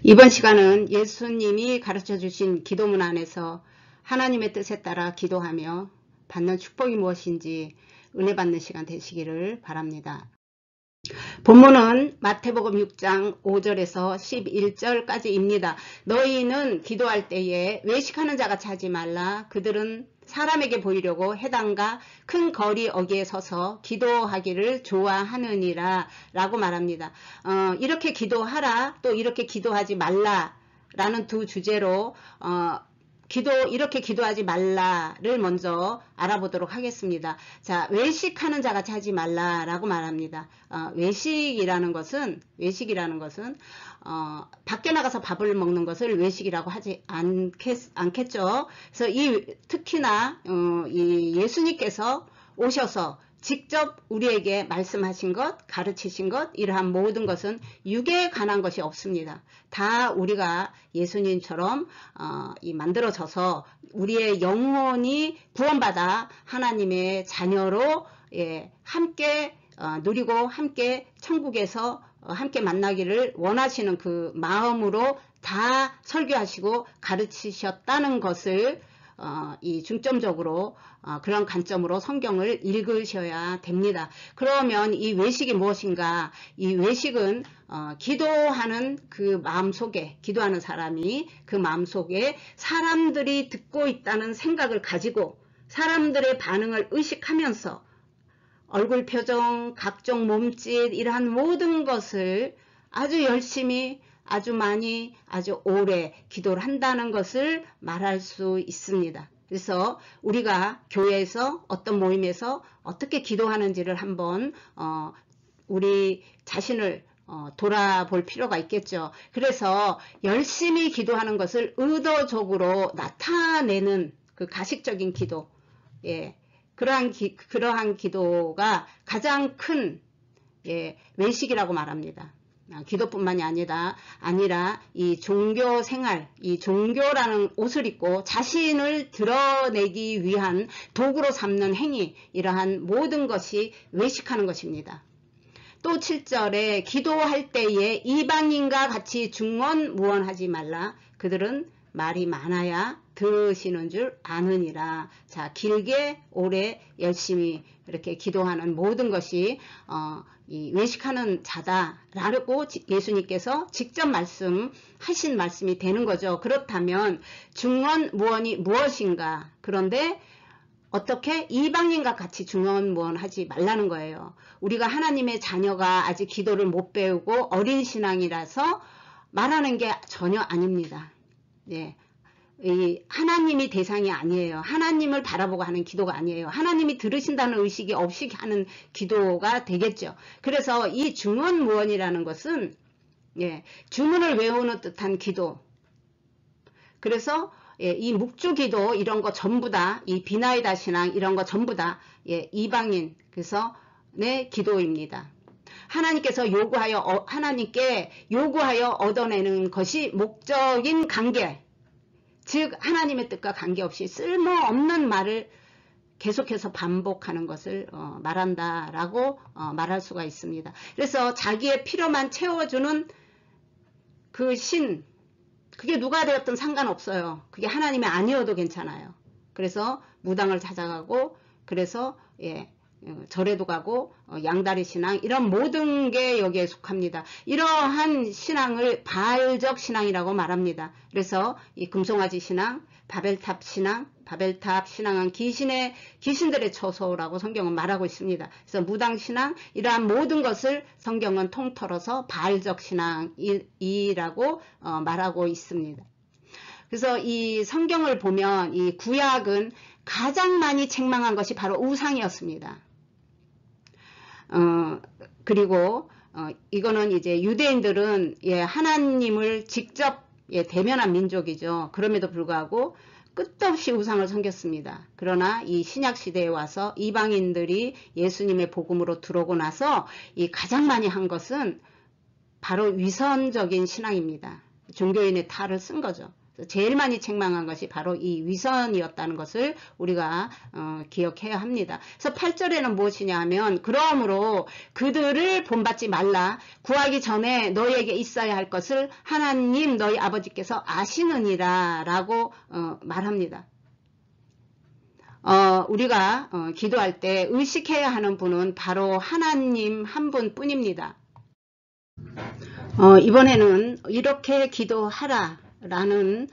이번 시간은 예수님이 가르쳐 주신 기도문 안에서 하나님의 뜻에 따라 기도하며 받는 축복이 무엇인지 은혜 받는 시간 되시기를 바랍니다. 본문은 마태복음 6장 5절에서 11절까지입니다. 너희는 기도할 때에 외식하는 자같이 하지 말라. 그들은 사람에게 보이려고 회당과 큰 거리 어귀에 서서 기도하기를 좋아하느니라 라고 말합니다. 이렇게 기도하라, 또 이렇게 기도하지 말라 라는 두 주제로 이렇게 기도하지 말라를 먼저 알아보도록 하겠습니다. 자, 외식하는 자같이 하지 말라라고 말합니다. 외식이라는 것은 밖에 나가서 밥을 먹는 것을 외식이라고 하지 않겠죠. 그래서 특히나 이 예수님께서 오셔서 직접 우리에게 말씀하신 것, 가르치신 것, 이러한 모든 것은 육에 관한 것이 없습니다. 다 우리가 예수님처럼 만들어져서 우리의 영혼이 구원받아 하나님의 자녀로 함께 누리고 함께 천국에서 함께 만나기를 원하시는 그 마음으로 다 설교하시고 가르치셨다는 것을 이 중점적으로 그런 관점으로 성경을 읽으셔야 됩니다. 그러면 이 외식이 무엇인가? 이 외식은 기도하는 그 마음속에, 기도하는 사람이 그 마음속에 사람들이 듣고 있다는 생각을 가지고 사람들의 반응을 의식하면서 얼굴 표정, 각종 몸짓, 이러한 모든 것을 아주 열심히, 아주 많이, 아주 오래 기도를 한다는 것을 말할 수 있습니다. 그래서 우리가 교회에서 어떤 모임에서 어떻게 기도하는지를 한번 우리 자신을 돌아볼 필요가 있겠죠. 그래서 열심히 기도하는 것을 의도적으로 나타내는 그 가식적인 기도, 그러한 기도가 가장 큰 외식이라고 말합니다. 기도뿐만이 아니라 이 종교 생활, 이 종교라는 옷을 입고 자신을 드러내기 위한 도구로 삼는 행위, 이러한 모든 것이 외식하는 것입니다. 또 7절에 기도할 때에 이방인과 같이 중언무언하지 말라. 그들은 말이 많아야 들으시는 줄 아느니라. 자, 길게 오래 열심히 이렇게 기도하는 모든 것이 이 외식하는 자다라고 예수님께서 직접 말씀하신 말씀이 되는 거죠. 그렇다면 중언무언이 무엇인가? 그런데 어떻게 이방인과 같이 중언무언하지 말라는 거예요. 우리가 하나님의 자녀가 아직 기도를 못 배우고 어린 신앙이라서 말하는 게 전혀 아닙니다. 이 하나님이 대상이 아니에요. 하나님을 바라보고 하는 기도가 아니에요. 하나님이 들으신다는 의식이 없이 하는 기도가 되겠죠. 그래서 이 중언무언이라는 것은 주문을 외우는 듯한 기도. 그래서 이 묵주기도 이런 거 전부 다, 이 비나이다 신앙 이런 거 전부 다 이방인, 그래서 내 기도입니다. 하나님께 요구하여 얻어내는 것이 목적인 관계, 즉 하나님의 뜻과 관계없이 쓸모없는 말을 계속해서 반복하는 것을 말한다라고 말할 수가 있습니다. 그래서 자기의 필요만 채워주는 그 신, 그게 누가 되었든 상관없어요. 그게 하나님이 아니어도 괜찮아요. 그래서 무당을 찾아가고, 그래서 절에도 가고, 양다리 신앙, 이런 모든 게 여기에 속합니다. 이러한 신앙을 바알적 신앙이라고 말합니다. 그래서 이 금송아지 신앙, 바벨탑 신앙은 귀신들의 처소라고 성경은 말하고 있습니다. 그래서 무당 신앙, 이러한 모든 것을 성경은 통틀어서 바알적 신앙이라고 말하고 있습니다. 그래서 이 성경을 보면 이 구약은 가장 많이 책망한 것이 바로 우상이었습니다. 그리고 이거는 이제 유대인들은 하나님을 직접 대면한 민족이죠. 그럼에도 불구하고 끝없이 우상을 섬겼습니다. 그러나 이 신약 시대에 와서 이방인들이 예수님의 복음으로 들어오고 나서 이 가장 많이 한 것은 바로 위선적인 신앙입니다. 종교인의 탈을 쓴 거죠. 제일 많이 책망한 것이 바로 이 위선이었다는 것을 우리가 기억해야 합니다. 그래서 8절에는 무엇이냐 하면 그러므로 그들을 본받지 말라. 구하기 전에 너희에게 있어야 할 것을 하나님 너희 아버지께서 아시느니라 라고 말합니다. 우리가 기도할 때 의식해야 하는 분은 바로 하나님 한 분뿐입니다. 이번에는 이렇게 기도하라 라는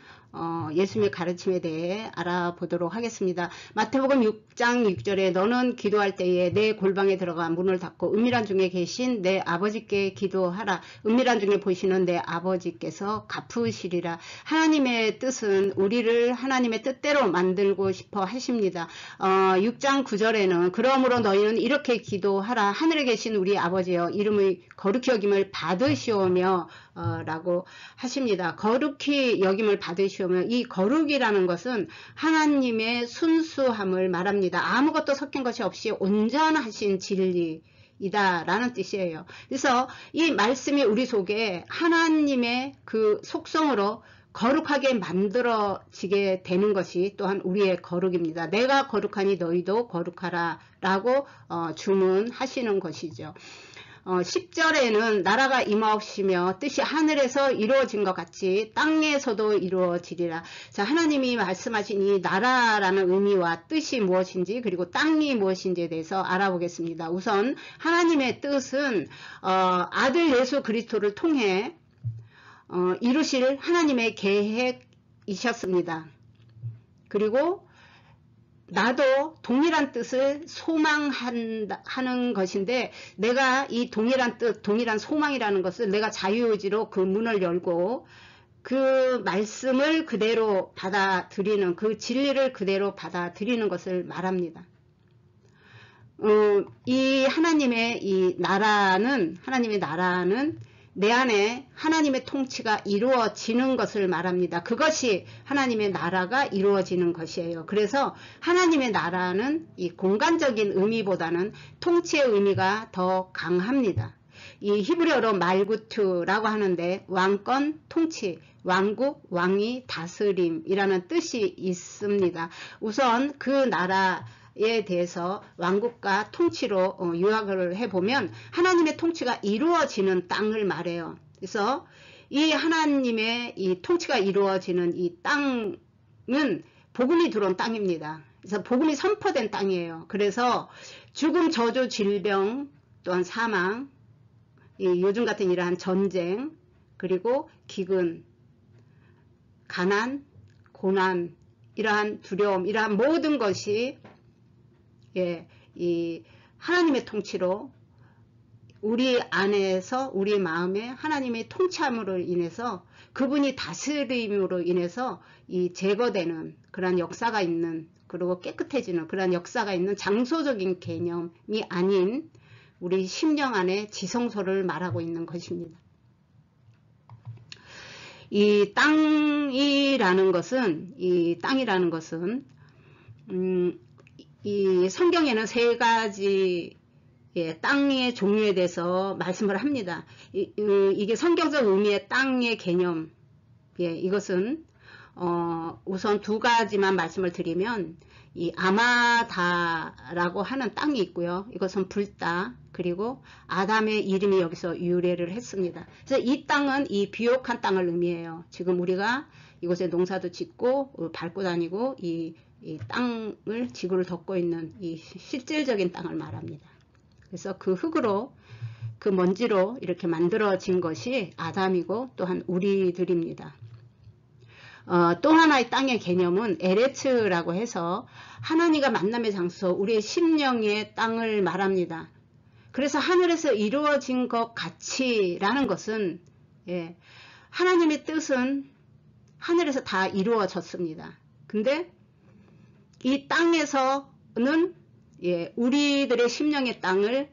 예수님의 가르침에 대해 알아보도록 하겠습니다. 마태복음 6장 6절에 너는 기도할 때에 내 골방에 들어가 문을 닫고 은밀한 중에 계신 내 아버지께 기도하라. 은밀한 중에 보시는 내 아버지께서 갚으시리라. 하나님의 뜻은 우리를 하나님의 뜻대로 만들고 싶어 하십니다. 6장 9절에는 그러므로 너희는 이렇게 기도하라. 하늘에 계신 우리 아버지여 이름의 거룩히 여김을 받으시오며 라고 하십니다. 거룩히 여김을 받으시오며 이 거룩이라는 것은 하나님의 순수함을 말합니다. 아무것도 섞인 것이 없이 온전하신 진리 이다 라는 뜻이에요. 그래서 이 말씀이 우리 속에 하나님의 그 속성으로 거룩하게 만들어지게 되는 것이 또한 우리의 거룩입니다. 내가 거룩하니 너희도 거룩하라 라고 주문하시는 것이죠. 10절에는 나라가 임하옵시며 뜻이 하늘에서 이루어진 것 같이 땅에서도 이루어지리라. 자, 하나님이 말씀하신 이 나라라는 의미와 뜻이 무엇인지 그리고 땅이 무엇인지에 대해서 알아보겠습니다. 우선 하나님의 뜻은 아들 예수 그리스도를 통해 이루실 하나님의 계획이셨습니다. 그리고 나도 동일한 뜻을 소망하는 것인데 내가 이 동일한 뜻, 동일한 소망이라는 것을 내가 자유의지로 그 문을 열고 그 말씀을 그대로 받아들이는 그 진리를 그대로 받아들이는 것을 말합니다. 이 하나님의 하나님의 나라는 내 안에 하나님의 통치가 이루어지는 것을 말합니다. 그것이 하나님의 나라가 이루어지는 것이에요. 그래서 하나님의 나라는 이 공간적인 의미보다는 통치의 의미가 더 강합니다. 이 히브리어로 말구투라고 하는데 왕권, 통치, 왕국, 왕위, 다스림이라는 뜻이 있습니다. 우선 그 나라에 대해서 왕국과 통치로 요약을 해보면 하나님의 통치가 이루어지는 땅을 말해요. 그래서 이 하나님의 이 통치가 이루어지는 이 땅은 복음이 들어온 땅입니다. 그래서 복음이 선포된 땅이에요. 그래서 죽음, 저주, 질병, 또한 사망, 요즘 같은 이러한 전쟁, 그리고 기근, 가난, 고난, 이러한 두려움, 이러한 모든 것이 이 하나님의 통치로 우리 안에서 우리 마음에 하나님의 통치함으로 인해서 그분이 다스림으로 인해서 이 제거되는 그런 역사가 있는, 그리고 깨끗해지는 그런 역사가 있는 장소적인 개념이 아닌 우리 심령 안에 지성소를 말하고 있는 것입니다. 이 땅이라는 것은 이 성경에는 세 가지 땅의 종류에 대해서 말씀을 합니다. 이게 성경적 의미의 땅의 개념, 이것은 우선 두 가지만 말씀을 드리면 이 아마다라고 하는 땅이 있고요. 이것은 불따, 그리고 아담의 이름이 여기서 유래를 했습니다. 그래서 이 땅은 이 비옥한 땅을 의미해요. 지금 우리가 이곳에 농사도 짓고 밟고 다니고 이 땅을, 지구를 덮고 있는 이 실질적인 땅을 말합니다. 그래서 그 흙으로, 그 먼지로 이렇게 만들어진 것이 아담이고 또한 우리들입니다. 또 하나의 땅의 개념은 에레츠라고 해서 하나님과 만남의 장소, 우리의 심령의 땅을 말합니다. 그래서 하늘에서 이루어진 것 같이라는 것은 하나님의 뜻은 하늘에서 다 이루어졌습니다. 근데 이 땅에서는 우리들의 심령의 땅을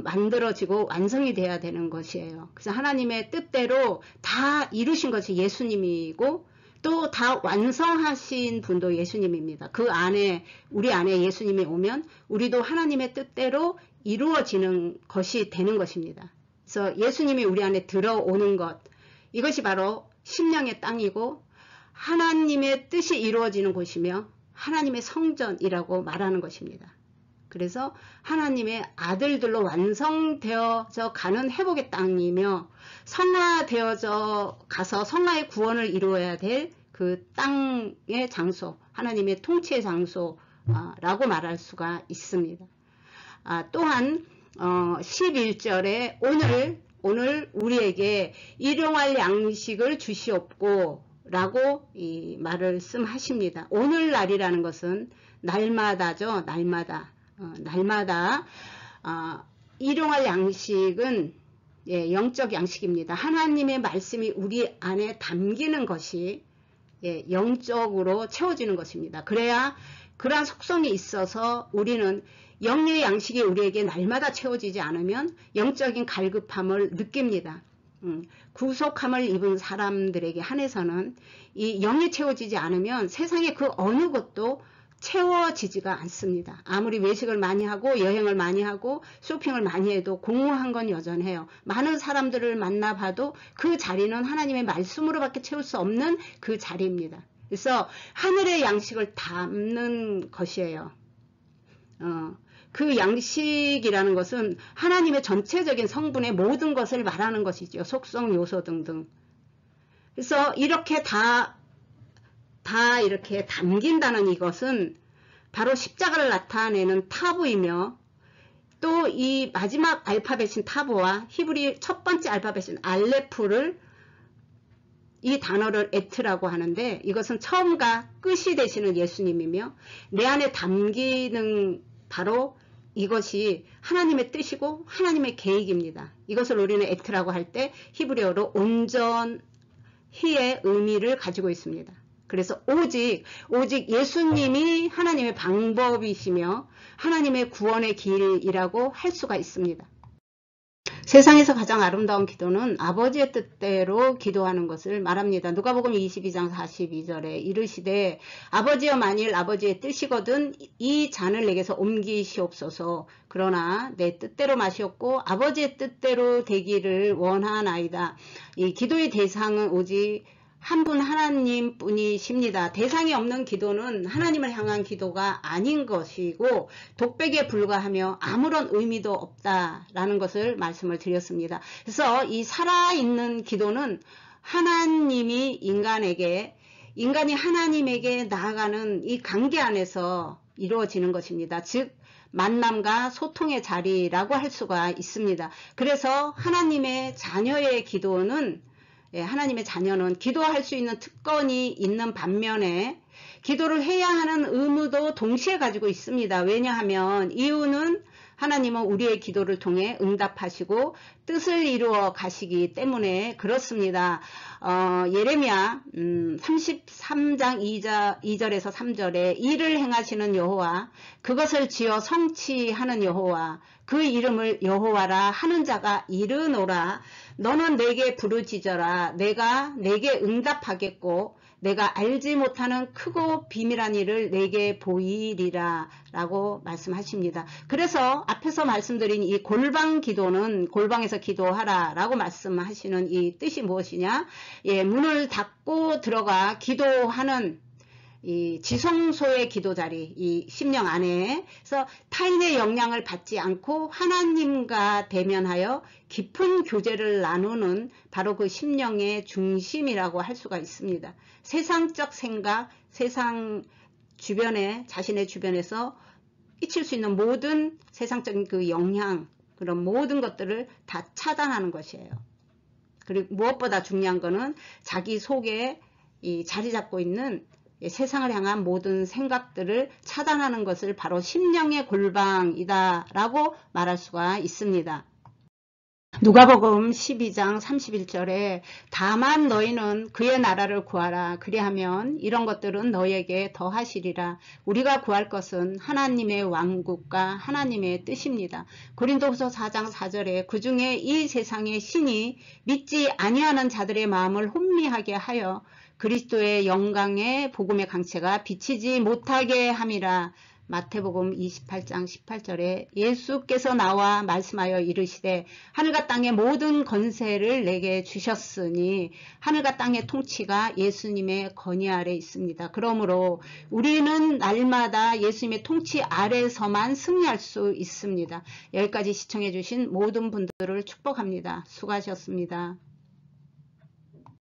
만들어지고 완성이 돼야 되는 것이에요. 그래서 하나님의 뜻대로 다 이루신 것이 예수님이고 또 다 완성하신 분도 예수님입니다. 그 안에, 우리 안에 예수님이 오면 우리도 하나님의 뜻대로 이루어지는 것이 되는 것입니다. 그래서 예수님이 우리 안에 들어오는 것, 이것이 바로 심령의 땅이고 하나님의 뜻이 이루어지는 곳이며 하나님의 성전이라고 말하는 것입니다. 그래서 하나님의 아들들로 완성되어져 가는 회복의 땅이며 성화되어져 가서 성화의 구원을 이루어야 될 그 땅의 장소, 하나님의 통치의 장소라고 말할 수가 있습니다. 또한 11절에 오늘 우리에게 일용할 양식을 주시옵고 라고 이 말씀하십니다. 오늘날이라는 것은 날마다죠. 날마다 일용할 양식은 영적 양식입니다. 하나님의 말씀이 우리 안에 담기는 것이 영적으로 채워지는 것입니다. 그래야 그러한 속성이 있어서 우리는 영의 양식이 우리에게 날마다 채워지지 않으면 영적인 갈급함을 느낍니다. 구속함을 입은 사람들에게 한해서는 이 영이 채워지지 않으면 세상의 그 어느 것도 채워지지가 않습니다. 아무리 외식을 많이 하고 여행을 많이 하고 쇼핑을 많이 해도 공허한 건 여전해요. 많은 사람들을 만나봐도 그 자리는 하나님의 말씀으로밖에 채울 수 없는 그 자리입니다. 그래서 하늘의 양식을 담는 것이에요. 그 양식이라는 것은 하나님의 전체적인 성분의 모든 것을 말하는 것이죠. 속성, 요소 등등. 그래서 이렇게 다 이렇게 담긴다는 이것은 바로 십자가를 나타내는 타부이며 또 이 마지막 알파벳인 타부와 히브리 첫 번째 알파벳인 알레프를 이 단어를 에트라고 하는데 이것은 처음과 끝이 되시는 예수님이며 내 안에 담기는 바로 이것이 하나님의 뜻이고 하나님의 계획입니다. 이것을 우리는 에트라고 할 때 히브리어로 온전히의 의미를 가지고 있습니다. 그래서 오직 예수님이 하나님의 방법이시며 하나님의 구원의 길이라고 할 수가 있습니다. 세상에서 가장 아름다운 기도는 아버지의 뜻대로 기도하는 것을 말합니다. 누가복음 22장 42절에 이르시되 아버지여 만일 아버지의 뜻이거든 이 잔을 내게서 옮기시옵소서. 그러나 내 뜻대로 마시옵고 아버지의 뜻대로 되기를 원하나이다. 이 기도의 대상은 오직 한 분 하나님 뿐이십니다. 대상이 없는 기도는 하나님을 향한 기도가 아닌 것이고 독백에 불과하며 아무런 의미도 없다라는 것을 말씀을 드렸습니다. 그래서 이 살아있는 기도는 인간이 하나님에게 나아가는 이 관계 안에서 이루어지는 것입니다. 즉 만남과 소통의 자리라고 할 수가 있습니다. 그래서 하나님의 자녀의 기도할 수 있는 특권이 있는 반면에 기도를 해야 하는 의무도 동시에 가지고 있습니다. 왜냐하면 이유는 하나님은 우리의 기도를 통해 응답하시고 뜻을 이루어 가시기 때문에 그렇습니다. 예레미야 33장 2절에서 3절에 이를 행하시는 여호와 그것을 지어 성취하는 여호와 그 이름을 여호와라 하는 자가 이르노라. 너는 내게 부르짖어라. 내가 내게 응답하겠고 내가 알지 못하는 크고 비밀한 일을 내게 보이리라 라고 말씀하십니다. 그래서 앞에서 말씀드린 이 골방 기도는 골방에서 기도하라 라고 말씀하시는 이 뜻이 무엇이냐, 문을 닫고 들어가 기도하는 이 지성소의 기도자리, 이 심령 안에, 그래서 타인의 영향을 받지 않고 하나님과 대면하여 깊은 교제를 나누는 바로 그 심령의 중심이라고 할 수가 있습니다. 세상적 생각, 세상 주변에, 자신의 주변에서 끼칠 수 있는 모든 세상적인 그 영향, 그런 모든 것들을 다 차단하는 것이에요. 그리고 무엇보다 중요한 거는 자기 속에 이 자리 잡고 있는 세상을 향한 모든 생각들을 차단하는 것을 바로 심령의 골방이다 라고 말할 수가 있습니다. 누가복음 12장 31절에 다만 너희는 그의 나라를 구하라. 그리하면 이런 것들은 너희에게 더하시리라. 우리가 구할 것은 하나님의 왕국과 하나님의 뜻입니다. 고린도후서 4장 4절에 그중에 이 세상의 신이 믿지 아니하는 자들의 마음을 혼미하게 하여 그리스도의 영광의 복음의 강체가 비치지 못하게 함이라. 마태복음 28장 18절에 예수께서 나와 말씀하여 이르시되 하늘과 땅의 모든 권세를 내게 주셨으니 하늘과 땅의 통치가 예수님의 권위 아래 있습니다. 그러므로 우리는 날마다 예수님의 통치 아래서만 승리할 수 있습니다. 여기까지 시청해 주신 모든 분들을 축복합니다. 수고하셨습니다.